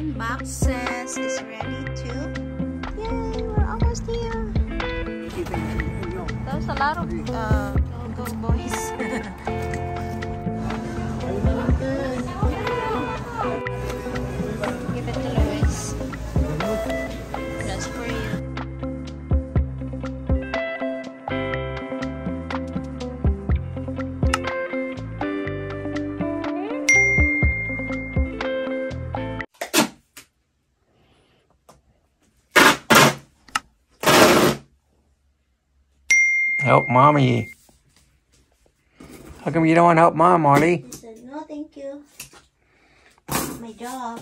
Iron boxes is ready too. Yay, we're almost here. There's a lot of go boys. Give it to Luis. That's for you. Help mommy. How come you don't want to help mom, Molly? I said, no, thank you. My job.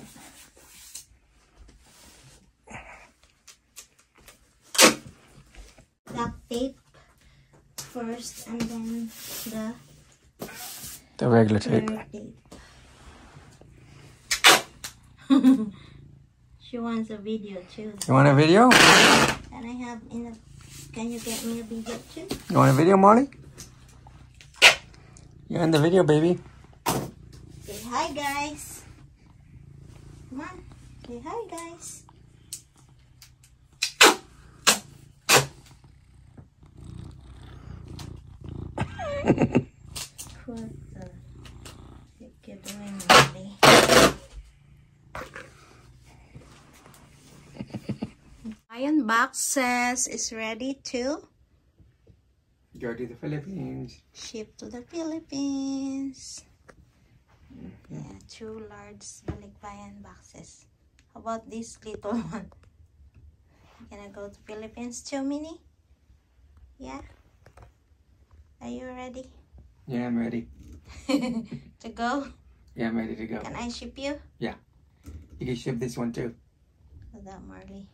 Duct tape first and then The regular tape. tape. She wants a video too. You want a video? Can I have in a... Can you get me a video too? You want a video, Molly? You're in the video, baby. Say hi, guys. Come on. Say hi, guys. What the heck you doing, Molly? Iron boxes is ready to Go to the Philippines. ship to the Philippines. Yeah, 2 large balikbayan boxes. How about this little one? Gonna go to Philippines too, Minnie? Yeah? Are you ready Yeah, I'm ready. to go? Yeah, I'm ready to go. Can I ship you? Yeah. You can ship this one too. What's that, Marley?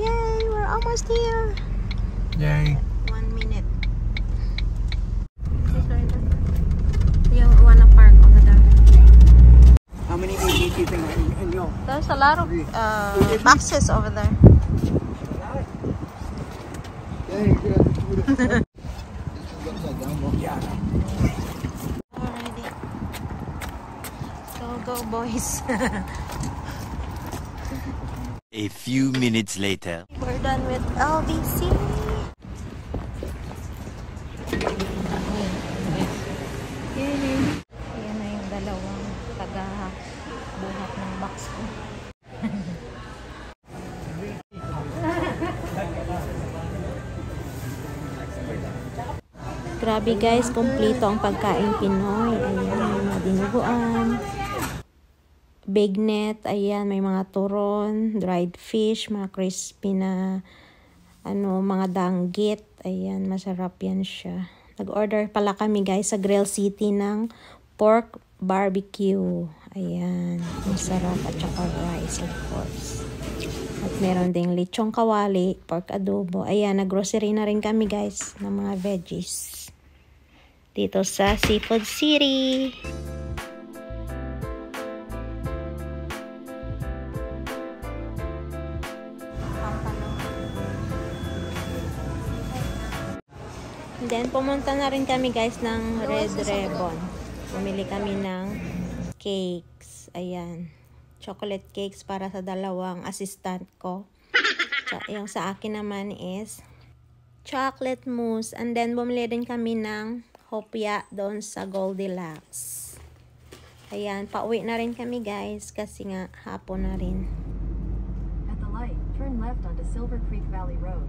Yay, we're almost here. Yay. 1 minute. You wanna park over there? How many AD do you think in your? There's a lot of boxes over there. Alrighty. Go boys. A few minutes later. We're done with LBC. Yan na yung dalawang taga-buhat ng box ko. Grabe guys, kumpleto ang pagkain Pinoy. Ayan, may mga dinuguan, bagnet, ayan, may mga turon, dried fish, mga crispy na mga danggit. Ayan, masarap yan siya. Nag-order pala kami guys sa Grill City ng pork barbecue. Ayan, masarap at saka rice of course. At meron ding lechong kawali, pork adobo. Ayan, nag-grocery na rin kami guys ng mga veggies. Dito sa Seafood City. Then, pumunta na rin kami guys ng Red Ribbon. Bumili kami ng cakes. Ayan. Chocolate cakes para sa dalawang assistant ko. Yung sa akin naman is chocolate mousse. And then, bumili din kami ng hopya doon sa Goldilocks. Ayan. Pauwi na rin kami guys kasi nga hapon na rin. At the light, turn left onto Silver Creek Valley Road.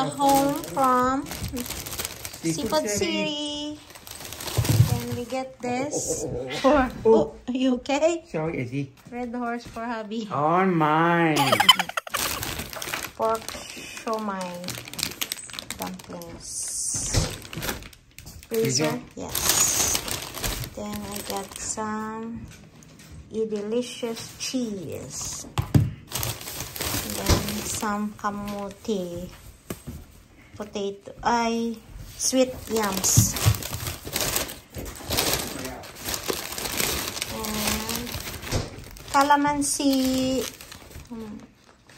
home from Seafood City. And we get this for... Oh, are you okay? Sorry, Izzy. Red horse for hubby. On mine. Pork shumai dumplings. Freezer? Yes. Then I got some delicious cheese. And then some kamote. Potato. Sweet yams. And calamansi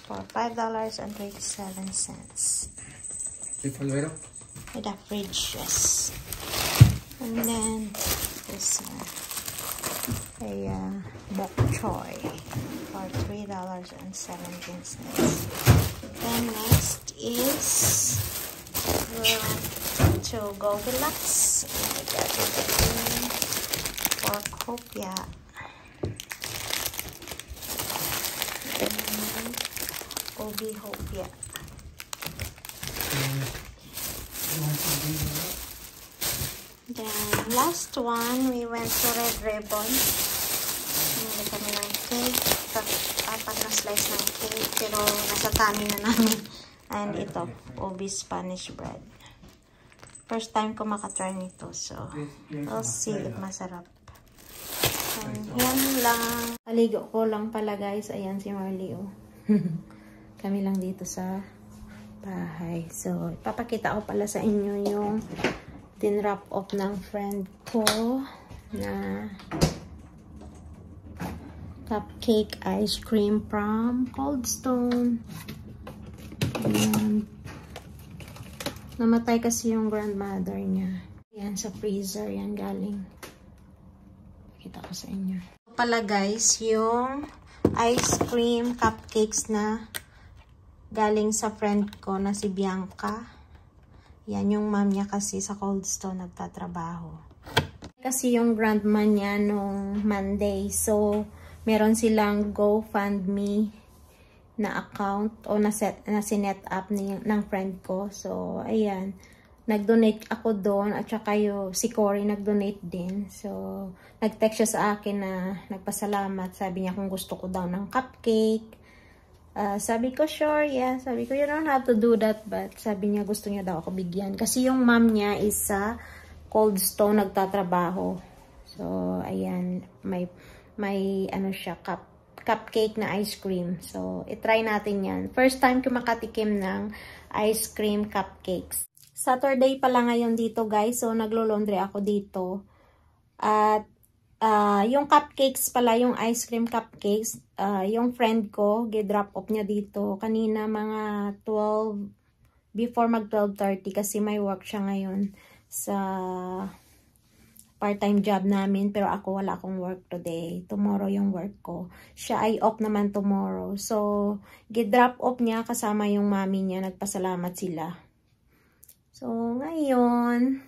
for $5.37. With a fridge, yes. And then this one, bok choy for $3.17. Then next is to Goldilocks. I got pork hopia. And Obi hopia. Then last one, we went to Red Ribbon. Hindi kami ng cake. Apat na slice ng cake. Pero nasa tummy na namin. And ito, Obi Spanish bread. First time ko makatry nito. So, we'll see if masarap. And yan lang. Aligo ko lang pala guys. Ayan si Marley. Oh. Kami lang dito sa bahay. So, ipapakita ko pala sa inyo yung din-wrap off ng friend ko na cupcake ice cream from Cold Stone. Ayan. Namatay kasi yung grandmother niya. Yan sa freezer. Yan galing. Pakita ko sa inyo. Pala guys, yung ice cream cupcakes na galing sa friend ko na si Bianca. Yan yung mom niya kasi sa Cold Stone nagtatrabaho. Kasi yung grandma niya nung Monday. So, meron silang GoFundMe na account o na sinet up ng friend ko. So, ayan. Nag-donate ako doon at saka si Cory nag-donate din. So, nag-text siya sa akin na nagpasalamat. Sabi niya kung gusto ko daw ng cupcake. Sabi ko, sure, yeah. Sabi ko, you don't have to do that. But sabi niya, gusto niya daw ako bigyan. Kasi yung mom niya is sa Cold Stone nagtatrabaho. So, ayan. May ano siya, cupcake na ice cream. So, itry natin yan. First time ko makatikim ng ice cream cupcakes. Saturday pala ngayon dito, guys. So, naglo-laundry ako dito. At, yung cupcakes pala, yung ice cream cupcakes, yung friend ko, gi-drop off niya dito. Kanina mga 12, before mag 12:30 kasi may work siya ngayon sa part-time job namin. Pero ako wala akong work today. Tomorrow yung work ko. Siya ay off naman tomorrow. So, gi-drop off niya kasama yung mami niya. Nagpasalamat sila. So, ngayon,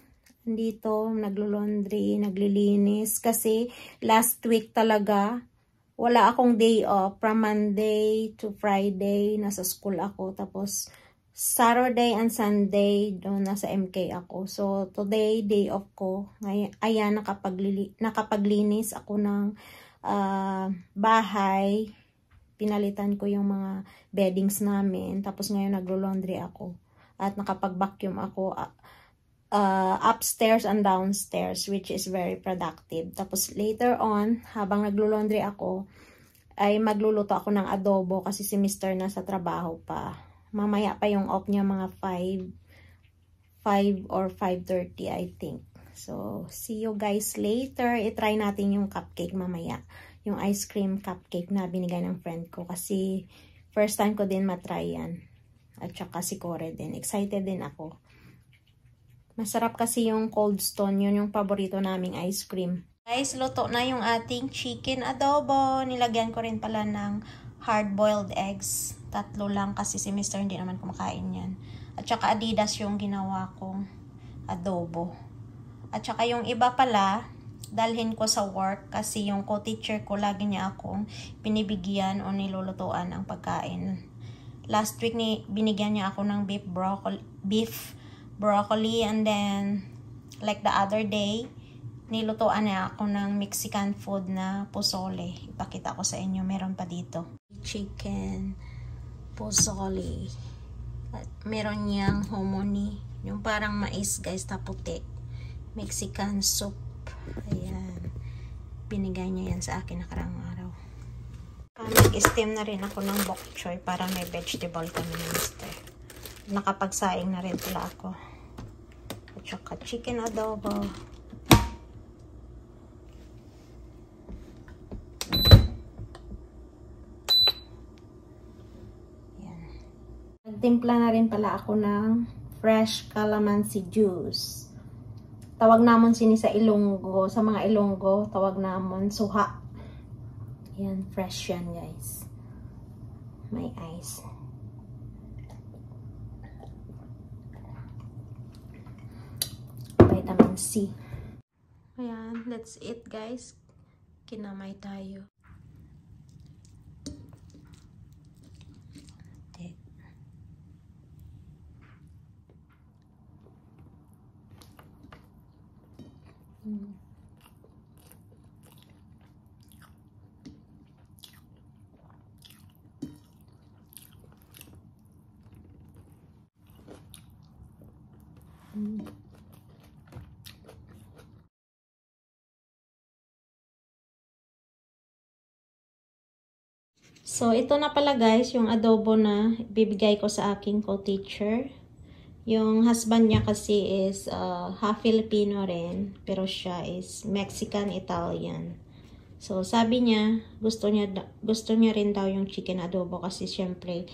dito, naglo-laundry, naglilinis. Kasi, last week talaga, wala akong day off. From Monday to Friday, nasa school ako. Tapos, Saturday and Sunday, doon nasa MK ako. So, today, day off ko. Ayan, nakapaglinis ako ng bahay. Pinalitan ko yung mga beddings namin. Tapos, ngayon, naglo-laundry ako. At nakapag-vacuum ako upstairs and downstairs, which is very productive. Tapos later on, habang naglo-laundry ako, ay magluluto ako ng adobo kasi si Mr. nasa trabaho pa. Mamaya pa yung off niya mga 5 or 5:30 I think. So, see you guys later. I-try natin yung cupcake mamaya. Yung ice cream cupcake na binigay ng friend ko kasi first time ko din matry yan. At saka si Cory din. Excited din ako. Masarap kasi yung Cold Stone. Yun yung paborito naming ice cream. Guys, luto na yung ating chicken adobo. Nilagyan ko rin pala ng hard-boiled eggs. 3 lang kasi si Mr. hindi naman kumakain yan. At saka Adidas yung ginawa kong adobo. At saka yung iba pala, dalhin ko sa work kasi yung co-teacher ko lagi niya akong pinibigyan o nilulutuan ng pagkain. Last week binigyan niya ako ng beef broccoli, and then like the other day, nilutuan niya ako ng Mexican food na pozole. Ipakita ko sa inyo, meron pa dito. Chicken pozole. At meron niyang hominy, yung parang mais guys, na puti. Mexican soup. Ayan. Binigay niya yan sa akin nakaraang araw. Nag-steam na rin ako ng bok choy para may vegetable kami ni Mister. Nakapagsaing na rin pala ako. At saka chicken adobo. Ayan. Nagtimpla na rin pala ako ng fresh calamansi juice. Tawag namon sini sa Ilonggo, sa mga Ilonggo, tawag namon suha. Yan, fresh yan guys. May ice. Vitamin C. Ayan, let's eat guys. Kinamay tayo. So, ito na pala guys, yung adobo na bibigay ko sa aking co-teacher. Yung husband niya kasi is half Filipino rin, pero siya is Mexican-Italian. So, sabi niya, gusto niya rin daw yung chicken adobo kasi syempre,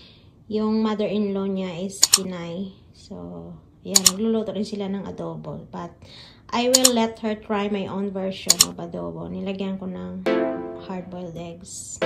yung mother-in-law niya is Pinay. So, yan, nagluluto rin sila ng adobo. But, I will let her try my own version of adobo. Nilagyan ko ng hard-boiled eggs.